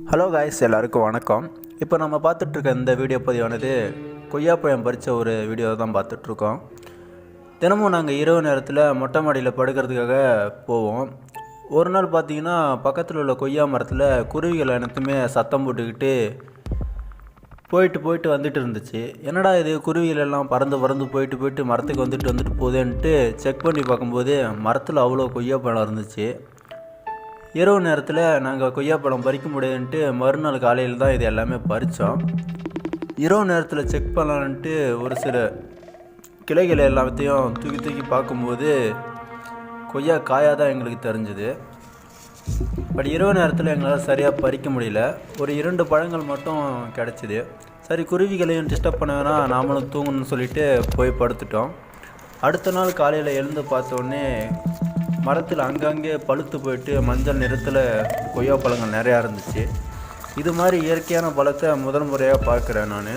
Hello guys, எல்லாருக்கும் வணக்கம். இப்போ நம்ம பார்த்துட்ருக்க இந்த வீடியோ பதிவானது கொய்யாப்பழம் பறித்த ஒரு வீடியோ தான் பார்த்துட்ருக்கோம். தினமும் நாங்கள் இரவு நேரத்தில் மொட்டை மாடியில் படுக்கிறதுக்காக போவோம். ஒரு நாள் பார்த்திங்கன்னா பக்கத்தில் உள்ள கொய்யா மரத்தில் குருவிகள் அனைத்துமே சத்தம் போட்டுக்கிட்டு போயிட்டு வந்துட்டு இருந்துச்சு. என்னடா இது, குருவிகள் எல்லாம் பறந்து போயிட்டு மரத்துக்கு வந்துட்டு போதேன்ட்டு செக் பண்ணி பார்க்கும்போது மரத்தில் அவ்வளோ கொய்யாப்பழம் இருந்துச்சு. இரவு நேரத்தில் நாங்கள் கொய்யாப்பழம் பறிக்க முடியாதுன்ட்டு மறுநாள் காலையில் தான் இது எல்லாமே பறித்தோம். இரவு நேரத்தில் செக் பண்ணலான்ட்டு ஒரு சில கிளைகளை எல்லாத்தையும் தூக்கி பார்க்கும்போது கொய்யா காயாக தான் எங்களுக்கு தெரிஞ்சுது. பட் இரவு நேரத்தில் எங்களால் சரியாக பறிக்க முடியல. ஒரு 2 பழங்கள் மட்டும் கிடச்சிது. சரி, குருவிகளையும் டிஸ்டர்ப் பண்ண வேணால் நாமளும் தூங்கணும்னு சொல்லிவிட்டு போய் படுத்துட்டோம். அடுத்த நாள் காலையில் எழுந்து பார்த்தோன்னே மரத்தில் அங்கங்கே பழுத்து போயிட்டு மஞ்சள் நிறத்தில் கொய்யா பழங்கள் நிறையா இருந்துச்சு. இது மாதிரி இயற்கையான பழத்தை முதல் முறையாக பார்க்குறேன் நான்.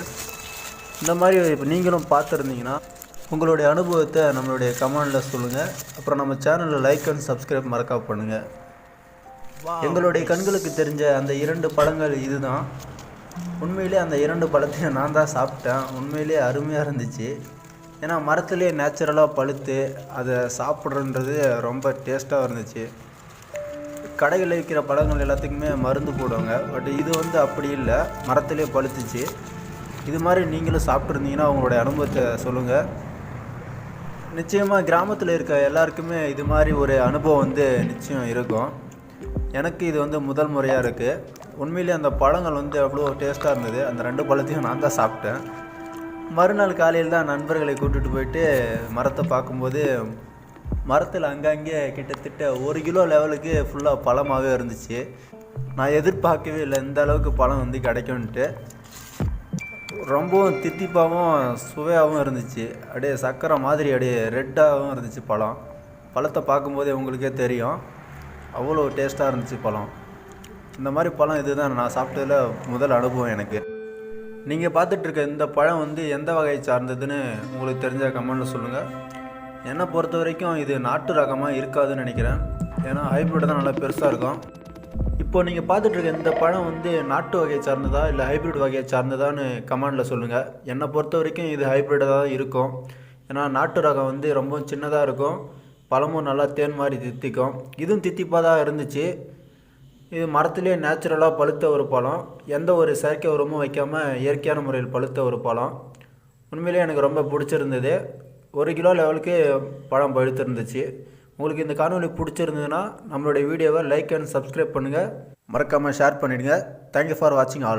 இந்த மாதிரி இப்போ நீங்களும் பார்த்துருந்தீங்கன்னா உங்களுடைய அனுபவத்தை நம்மளுடைய கமெண்டில் சொல்லுங்கள். அப்புறம் நம்ம சேனலில் லைக் அண்ட் சப்ஸ்கிரைப் மறக்காம பண்ணுங்கள். எங்களுடைய கண்களுக்கு தெரிஞ்ச அந்த 2 பழங்கள் இதுதான். உண்மையிலே அந்த 2 பழத்தையும் நான் தான் சாப்பிட்டேன். உண்மையிலே அருமையாக இருந்துச்சு. ஏன்னா மரத்துலேயே நேச்சுரலாக பழுத்து அதை சாப்பிட்றன்றது ரொம்ப டேஸ்ட்டாக இருந்துச்சு. கடைகளில் விற்கிற பழங்கள் எல்லாத்துக்குமே மருந்து போடுவாங்க. பட் இது அப்படி இல்லை, மரத்துலேயே பழுத்துச்சு. இது மாதிரி நீங்களும் சாப்பிட்ருந்தீங்கன்னா உங்களுடைய அனுபவத்தை சொல்லுங்கள். நிச்சயமாக கிராமத்தில் இருக்க எல்லாருக்குமே இது மாதிரி ஒரு அனுபவம் நிச்சயம் இருக்கும். எனக்கு இது முதல் முறையாக இருக்குது. உண்மையிலே அந்த பழங்கள் அவ்வளோ டேஸ்ட்டாக இருந்தது. அந்த 2 பழத்தையும் நான் தான் சாப்பிட்டேன். மறுநாள் காலையில் தான் நண்பர்களை கூட்டிகிட்டு போயிட்டு மரத்தை பார்க்கும்போது மரத்தில் அங்கங்கே கிட்டத்தட்ட 1 கிலோ லெவலுக்கு ஃபுல்லாக பழமாகவே இருந்துச்சு. நான் எதிர்பார்க்கவே இல்லை இந்த அளவுக்கு பழம் கிடைக்கும்ன்ட்டு. ரொம்பவும் தித்திப்பாகவும் சுவையாகவும் இருந்துச்சு. அப்படியே சக்கரை மாதிரி அப்படியே ரெட்டாகவும் இருந்துச்சு பழத்தை பார்க்கும்போதே உங்களுக்கே தெரியும், அவ்வளோ டேஸ்ட்டாக இருந்துச்சு பழம். இந்த மாதிரி பழம் இதுதான் நான் சாப்பிட்டதில் முதல் அனுபவம் எனக்கு. நீங்கள் பார்த்துட்ருக்க இந்த பழம் எந்த வகையை சார்ந்ததுன்னு உங்களுக்கு தெரிஞ்ச கமெண்டில் சொல்லுங்கள். என்னை பொறுத்த வரைக்கும் இது நாட்டு ரகமாக இருக்காதுன்னு நினைக்கிறேன். ஏன்னா ஹைப்ரிட் தான் நல்லா பெருசாக இருக்கும். இப்போ நீங்கள் பார்த்துட்ருக்க இந்த பழம் நாட்டு வகையை சார்ந்ததா இல்லை ஹைப்ரிட் வகையை சார்ந்ததான்னு கமெண்டில் சொல்லுங்கள். என்னை பொறுத்த வரைக்கும் இது ஹைப்ரிட்டாக தான் இருக்கும். ஏன்னா நாட்டு ரகம் ரொம்ப சின்னதாக இருக்கும், பழமும் நல்லா தேன் மாதிரி தித்திக்கும். இதுவும் தித்திப்பாக தான் இருந்துச்சு. இது மரத்துலேயே நேச்சுரலாக பழுத்த ஒரு பழம், எந்த ஒரு செயற்கை உரமும் வைக்காமல் இயற்கையான முறையில் பழுத்த ஒரு பழம். உண்மையிலே எனக்கு ரொம்ப பிடிச்சிருந்தது. 1 கிலோ லெவலுக்கு பழம் பழுத்திருந்துச்சு. உங்களுக்கு இந்த காணொலி பிடிச்சிருந்ததுன்னா நம்மளுடைய வீடியோவை லைக் அண்ட் சப்ஸ்கிரைப் பண்ணுங்கள். மறக்காமல் ஷேர் பண்ணிவிடுங்க. தேங்க்யூ ஃபார் வாட்சிங் ஆல்.